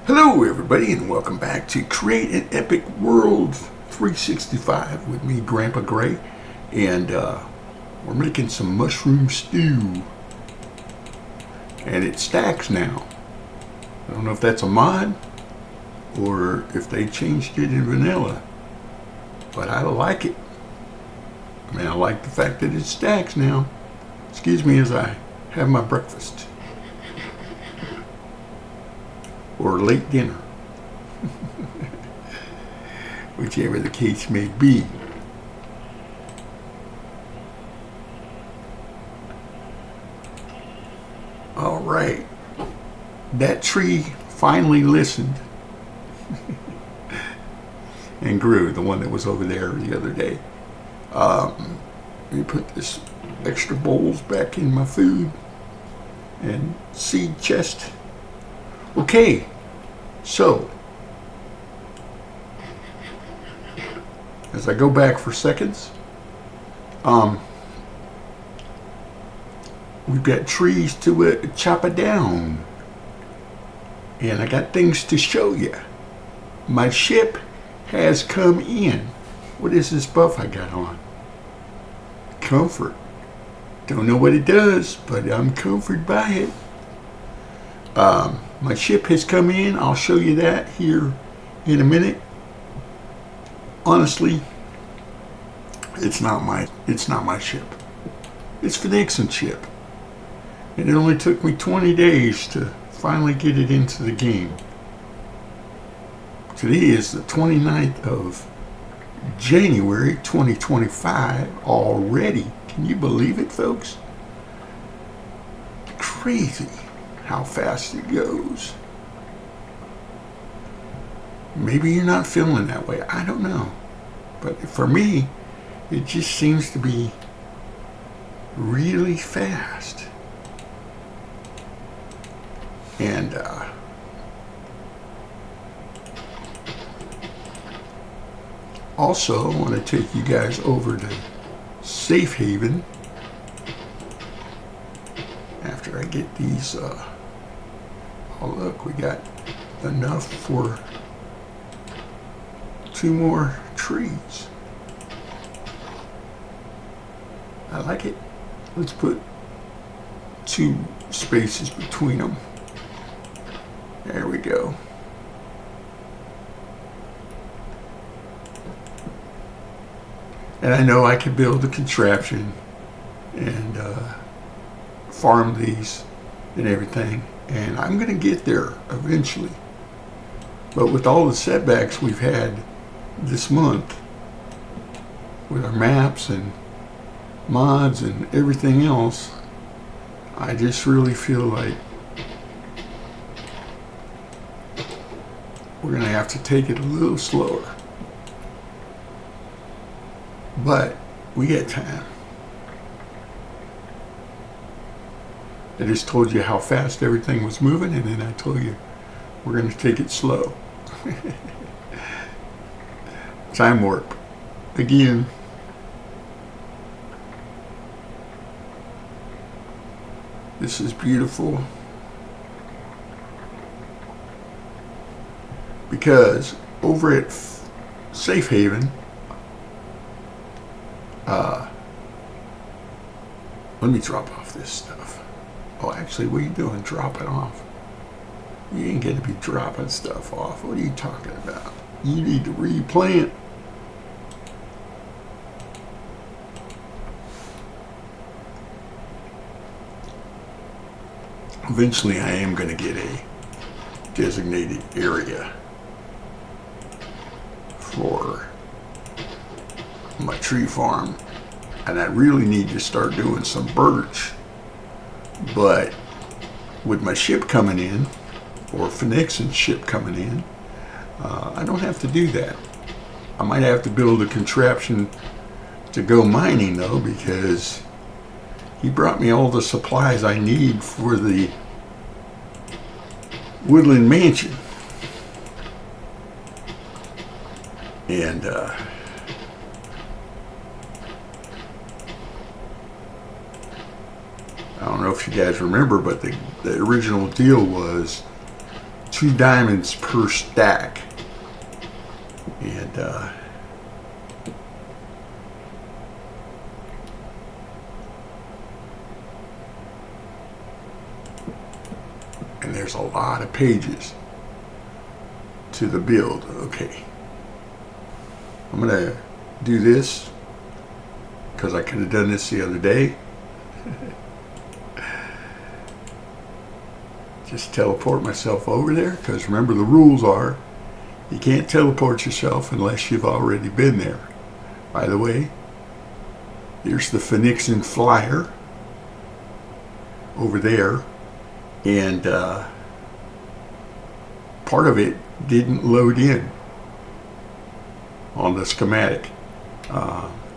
Hello everybody and welcome back to Create an Epic World 365 with me, Grandpa Gray, and we're making some mushroom stew, and it stacks now. I don't know if that's a mod or if they changed it in vanilla, but I like it. I mean, I like the fact that it stacks now. Excuse me as I have my breakfast. Or late dinner, whichever the case may be. All right, that tree finally listened and grew, the one that was over there the other day. Let me put this extra bowls back in my food and seed chest. Okay, so as I go back for seconds, we've got trees to chop it down, and I got things to show you. My ship has come in. What is this buff I got on? Comfort. Don't know what it does, but I'm comforted by it. My ship has come in. I'll show you that here in a minute. Honestly, it's not my ship. It's Phoenix's ship. And it only took me 20 days to finally get it into the game. Today is the 29th of January 2025 already. Can you believe it, folks? Crazy how fast it goes. Maybe you're not feeling that way. I don't know. But for me, it just seems to be really fast. And also, I want to take you guys over to Safe Haven after I get these. Oh look, we got enough for 2 more trees. I like it. Let's put 2 spaces between them. There we go. And I know I could build a contraption and farm these and everything, and I'm going to get there eventually. But with all the setbacks we've had this month with our maps and mods and everything else, I just really feel like we're going to have to take it a little slower. But we got time. I just told you how fast everything was moving, and then I told you we're going to take it slow. Time warp. Again. This is beautiful. Because over at Safe Haven, let me drop off this stuff. Oh, actually, what are you doing? Drop it off. You ain't going to be dropping stuff off. What are you talking about? You need to replant. Eventually, I am going to get a designated area for my tree farm, and I really need to start doing some birch. But with my ship coming in, or Phoenix's ship coming in, I don't have to do that. I might have to build a contraption to go mining though, because he brought me all the supplies I need for the Woodland Mansion. And I don't know if you guys remember, but the original deal was 2 diamonds per stack. And there's a lot of pages to the build. Okay, I'm gonna do this because I could have done this the other day. Just teleport myself over there, because remember, the rules are you can't teleport yourself unless you've already been there. By the way, here's the Phoenixan flyer over there, and part of it didn't load in on the schematic,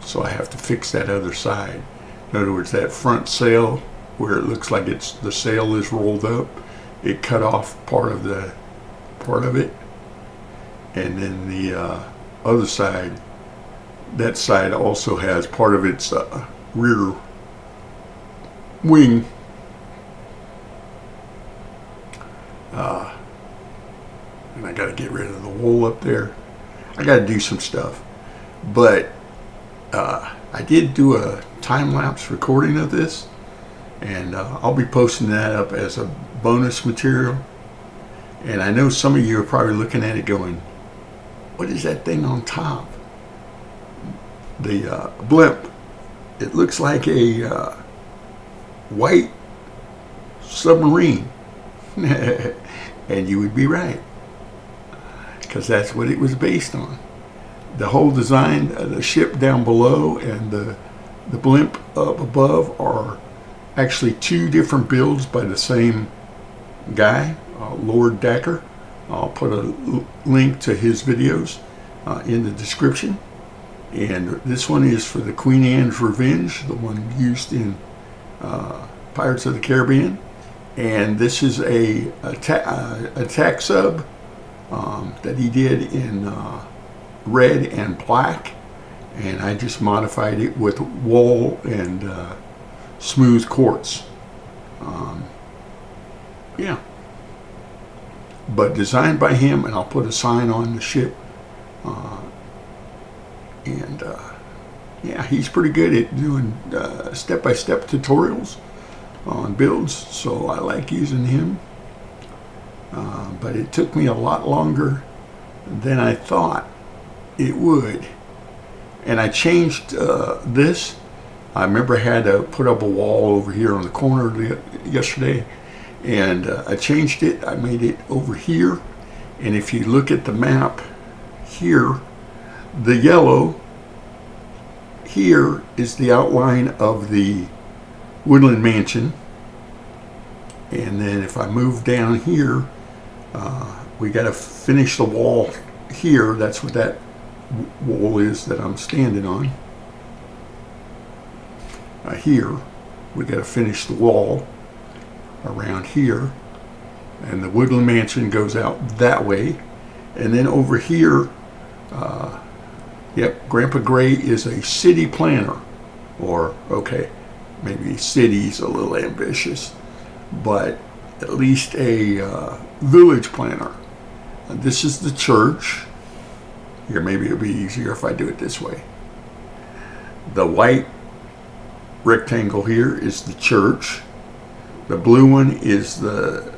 so I have to fix that other side. In other words, that front sail where it looks like the sail is rolled up, it cut off part of it, and then the other side, that side also has part of its rear wing and I got to get rid of the wool up there. I got to do some stuff, but I did do a time-lapse recording of this, and I'll be posting that up as a bonus material. And I know some of you are probably looking at it going, what is that thing on top? The blimp. It looks like a white submarine. And you would be right, because that's what it was based on. The whole design, the ship down below and the blimp up above are actually 2 different builds by the same guy, Lord Dacker. I'll put a link to his videos in the description. And this one is for the Queen Anne's Revenge, the one used in Pirates of the Caribbean. And this is a attack sub that he did in red and black, and I just modified it with wool and smooth quartz. Yeah, but designed by him, and I'll put a sign on the ship. Yeah, he's pretty good at doing step-by-step tutorials on builds, so I like using him. But it took me a lot longer than I thought it would. And I changed this. I remember I had to put up a wall over here on the corner yesterday, and I changed it. I made it over here, and if you look at the map here, the yellow here is the outline of the Woodland Mansion. And then if I move down here, we got to finish the wall here. That's what that wall is that I'm standing on. Here, we got to finish the wall around here. And the Woodland Mansion goes out that way. And then over here, yep, Grandpa Gray is a city planner. Or, okay, maybe city's a little ambitious, but at least a village planner. This is the church. Here, maybe it'll be easier if I do it this way. The white rectangle here is the church. The blue one is the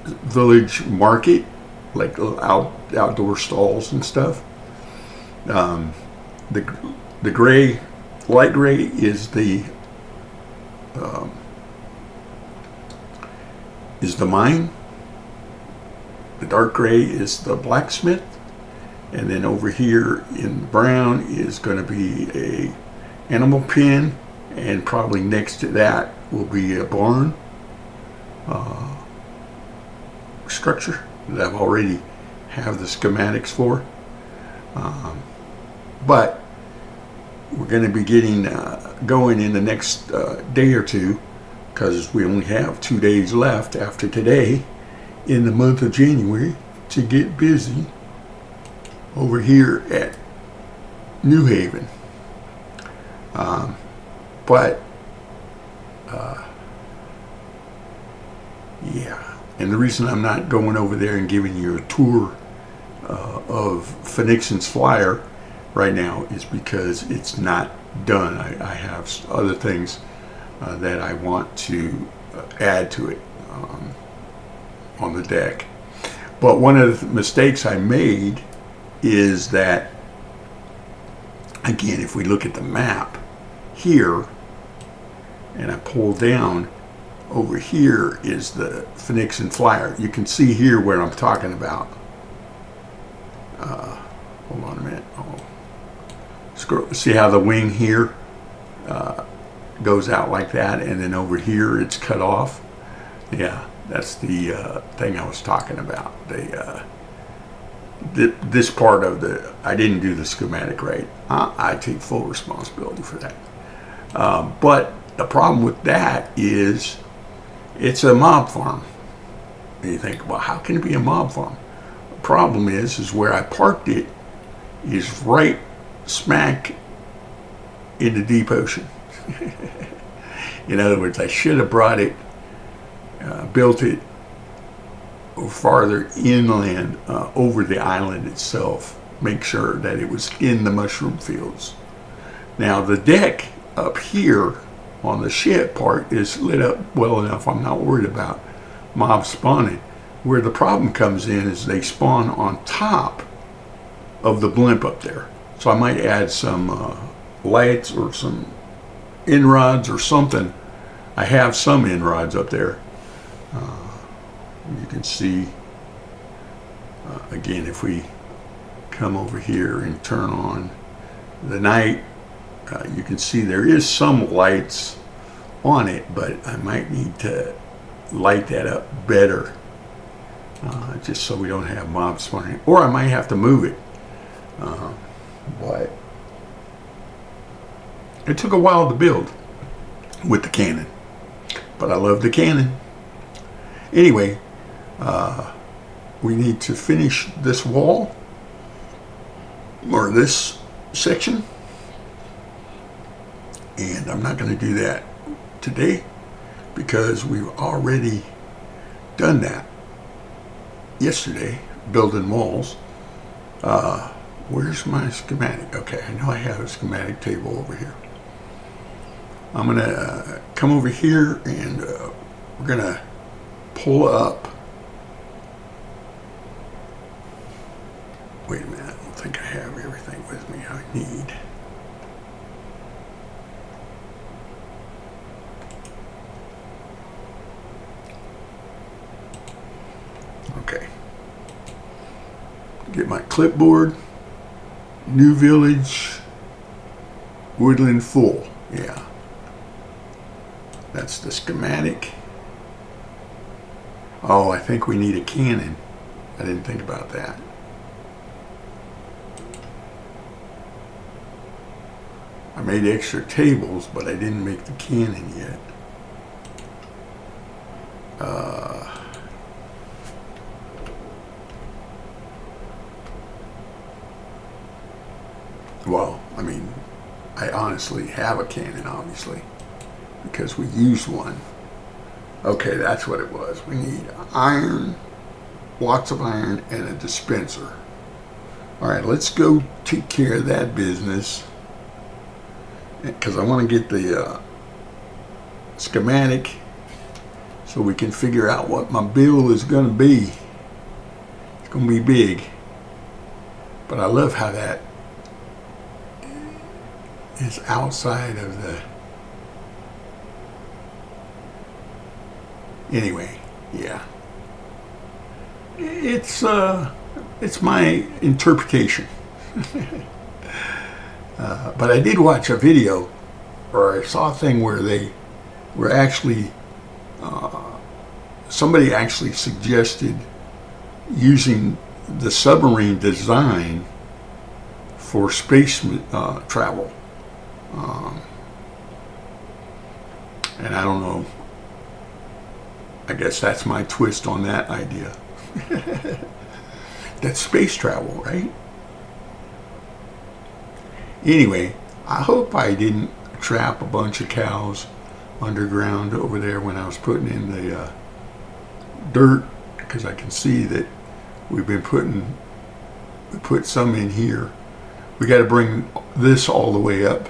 village market, like outdoor stalls and stuff. The gray, light gray is the mine. The dark gray is the blacksmith, and then over here in brown is going to be a animal pen, and probably next to that will be a barn structure that I've already have the schematics for. But we're going to be getting going in the next day or two, because we only have 2 days left after today in the month of January to get busy over here at New Haven. But yeah, And the reason I'm not going over there and giving you a tour of Fenixon's flyer right now is because it's not done. I have other things that I want to add to it on the deck. But one of the mistakes I made is that, again, if we look at the map here and I pull down, over here is the Fenixon flyer. You can see here where I'm talking about. Hold on a minute. Scroll. See how the wing here goes out like that, and then over here it's cut off? Yeah, that's the thing I was talking about. This part of I didn't do the schematic right. I take full responsibility for that. But the problem with that is it's a mob farm. And you think, well, how can it be a mob farm? The problem is where I parked it is right smack in the deep ocean. In other words, I should have brought it, built it farther inland over the island itself, make sure that it was in the mushroom fields. Now the deck up here on the ship part is lit up well enough. I'm not worried about mobs spawning. Where the problem comes in is they spawn on top of the blimp up there. So I might add some lights or some in-rods or something. I have some in-rods up there. You can see, again, if we come over here and turn on the night, you can see there is some lights on it, but I might need to light that up better, just so we don't have mobs spawning. Or I might have to move it. But it took a while to build with the cannon, but I love the cannon. Anyway, we need to finish this wall or this section, and I'm not going to do that today because we've already done that yesterday, building walls. Where's my schematic? Okay, I know I have a schematic table over here. I'm going to come over here and we're going to pull up. Wait a minute, I don't think I have everything with me I need. Okay. Get my clipboard. New Village, Woodland Full. Yeah. That's the schematic. Oh, I think we need a cannon. I didn't think about that. I made extra tables, but I didn't make the cannon yet. Well, I mean, I honestly have a cannon, obviously, because we used one. Okay, that's what it was. We need iron, lots of iron, and a dispenser. All right, let's go take care of that business, because I want to get the schematic so we can figure out what my bill is going to be. It's going to be big, but I love how that is outside of the... Anyway, yeah. It's my interpretation. But I did watch a video, or I saw a thing where they were actually, somebody actually suggested using the submarine design for space travel. And I don't know, I guess that's my twist on that idea. That's space travel, right? Anyway, I hope I didn't trap a bunch of cows underground over there when I was putting in dirt, because I can see that we put some in here. We got to bring this all the way up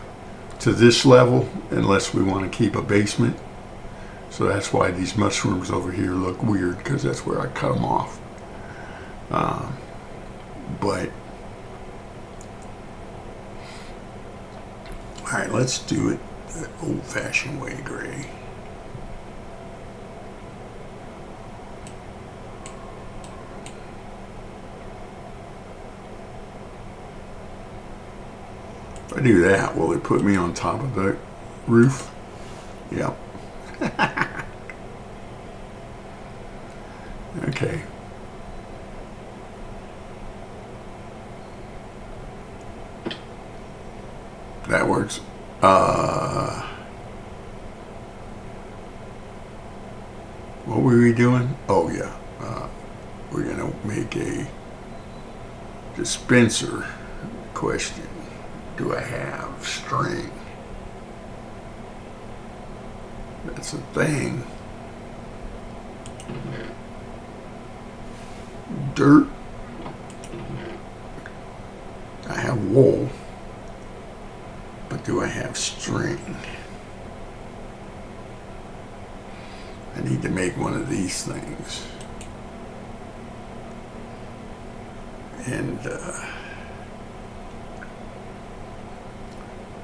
to this level unless we want to keep a basement. So that's why these mushrooms over here look weird, because that's where I cut them off. But all right, let's do it the old-fashioned way, Gray. If I do that, will it put me on top of the roof? Yep. Okay. That works. What were we doing? Oh yeah. We're gonna make a dispenser. Question: do I have string? That's a thing. Dirt. I have wool. But do I have string? I need to make one of these things. And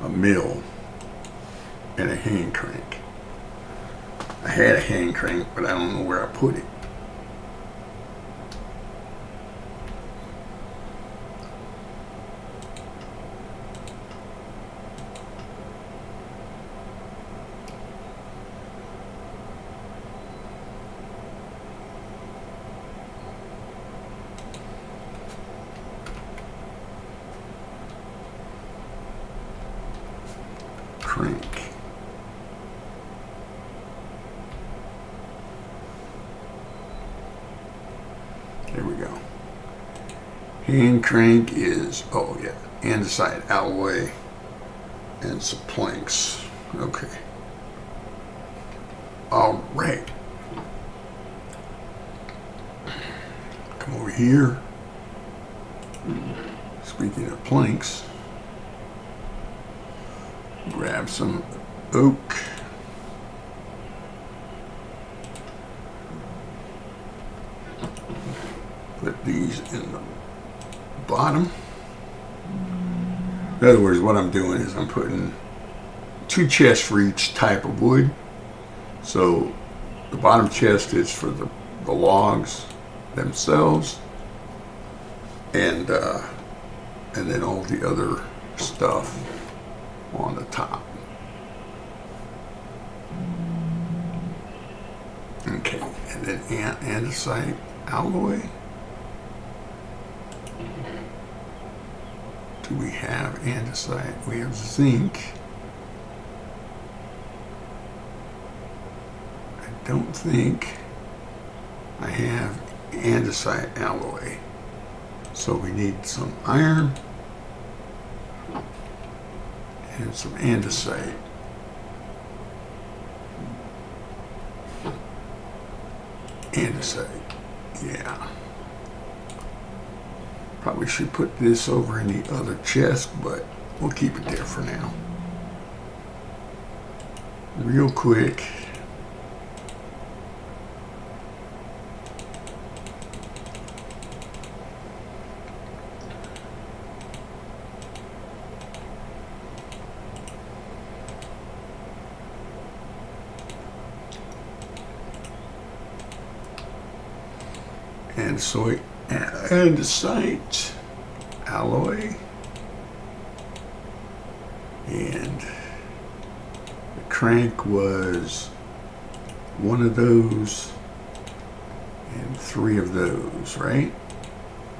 a mill and a hand crank. I had a hand crank, but I don't know where I put it. Crank. There we go. Hand crank is, oh yeah, andesite alloy and some planks. Okay. All right. Come over here. Speaking of planks, grab some oak. Put these in the bottom. In other words, what I'm doing is I'm putting 2 chests for each type of wood. So the bottom chest is for the logs themselves, and then all the other stuff on the top. Okay, and then andesite alloy. Do we have andesite? We have zinc. I don't think I have andesite alloy. So we need some iron and some andesite. Andesite, yeah. Probably should put this over in the other chest, but we'll keep it there for now. Real quick. And so andesite alloy, and the crank was 1 of those and 3 of those, right?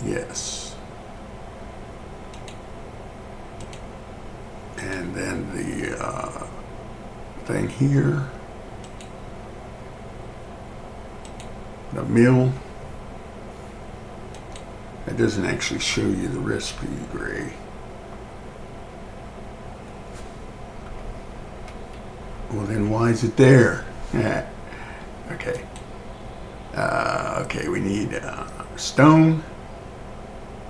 Yes. And then the thing here, the mill. It doesn't actually show you the recipe, Gray. Well, then why is it there? Yeah. Okay. Okay, we need stone,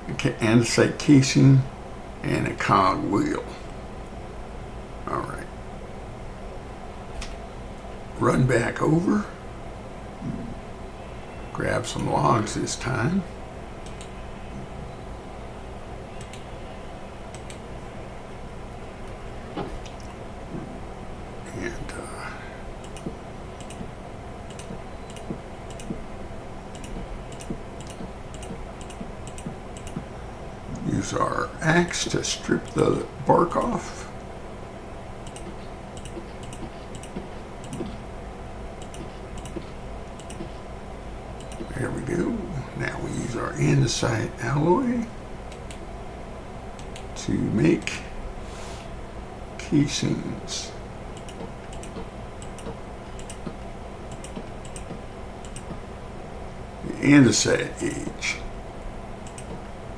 andesite casing, and a cog wheel. All right. Run back over. Grab some logs this time. And use our axe to strip the bark off. There we go. Now we use our andesite alloy to make casings. The andesite age.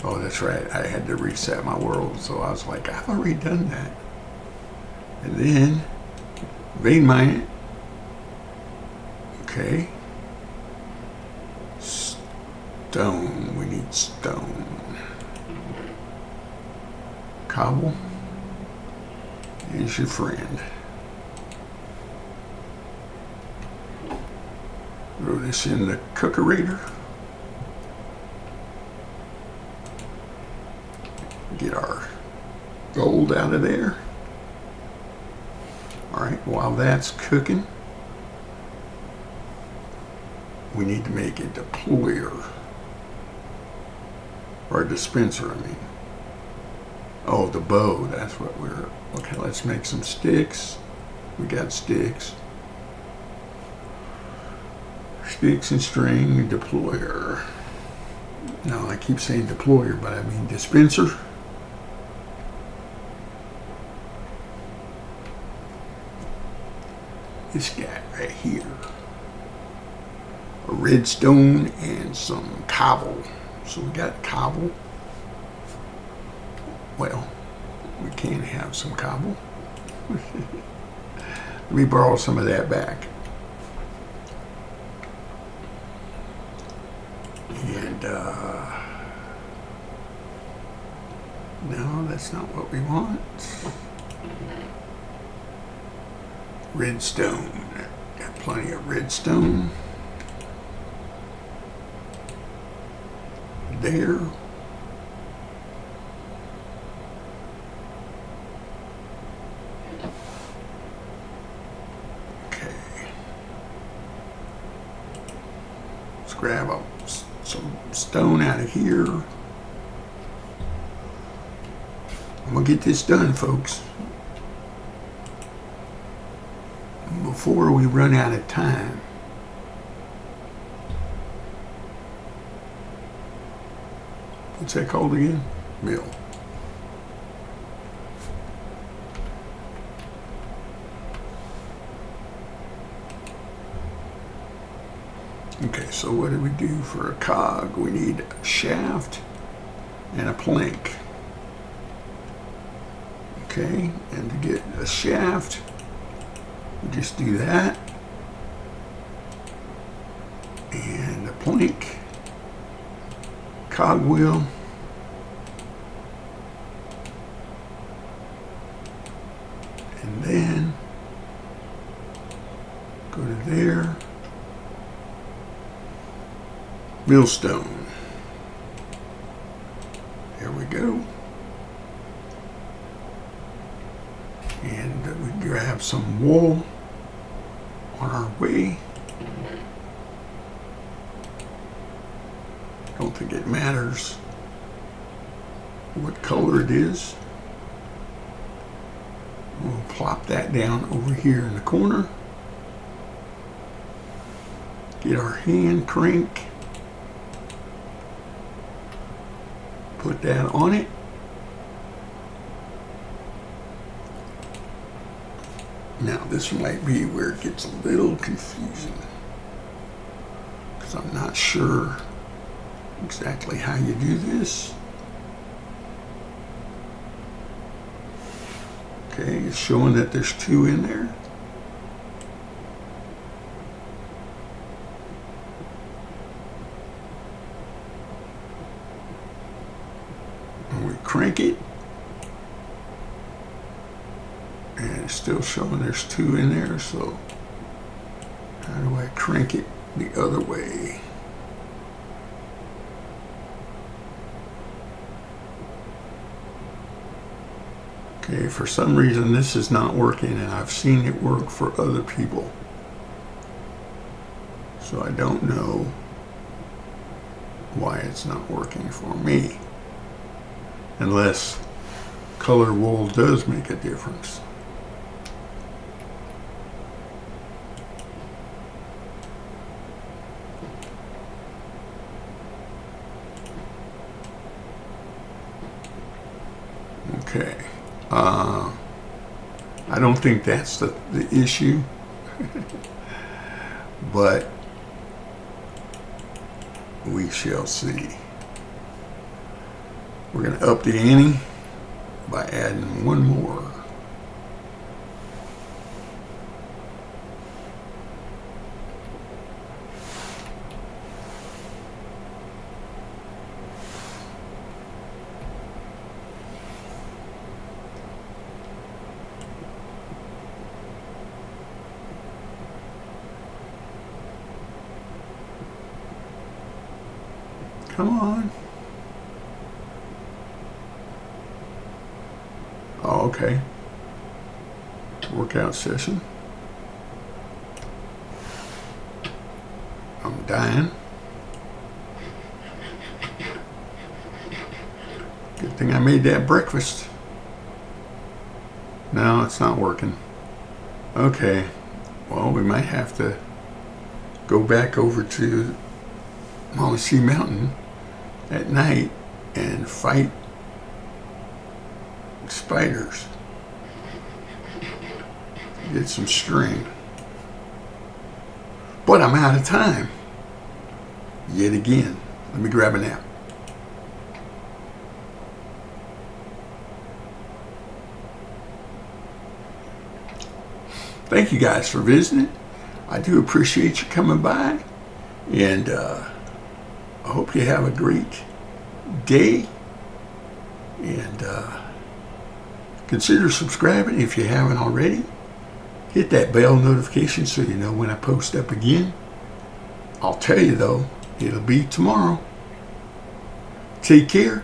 Oh, that's right. I had to reset my world, so I was like, I've already done that. And then vein mine it. Okay. Stone. We need stone. Cobble is your friend. Throw this in the cookerator. Get our gold out of there. All right, while that's cooking, we need to make a deployer. Or a dispenser, I mean. Oh, the bow, that's what we're... Okay, let's make some sticks. We got sticks. Sticks and string, deployer. No, I keep saying deployer, but I mean dispenser. This guy right here. A redstone and some cobble. So we got cobble. Well, we can have some cobble. Let me borrow some of that back. And, no, that's not what we want. Redstone. Got plenty of redstone. There. Okay. Let's grab some stone out of here. I'm gonna get this done, folks, before we run out of time. What's that called again? Mill. Okay, so what do we do for a cog? We need a shaft and a plank. Okay, and to get a shaft, we just do that. And a plank, cogwheel, and then go to there, millstone. There we go. And we grab some wool on our way. Don't think it matters what color it is. We'll plop that down over here in the corner. Get our hand crank. Put that on it. Now this might be where it gets a little confusing, because I'm not sure exactly how you do this. Okay, it's showing that there's 2 in there. crank it. And it's still showing there's 2 in there, so how do I crank it the other way? Okay, for some reason this is not working, and I've seen it work for other people. So I don't know why it's not working for me. Unless color wool does make a difference. Okay. I don't think that's the issue. But we shall see. We're going to up the ante by adding 1 more. Come on. Oh, okay. Workout session. I'm dying. Good thing I made that breakfast. No, it's not working. Okay. Well, we might have to go back over to Molesey Mountain at night and fight spiders. Get some string. But I'm out of time. Yet again. Let me grab a nap. Thank you guys for visiting. I do appreciate you coming by. And I hope you have a great day. And consider subscribing if you haven't already. Hit that bell notification so you know when I post up again. I'll tell you though, it'll be tomorrow. Take care.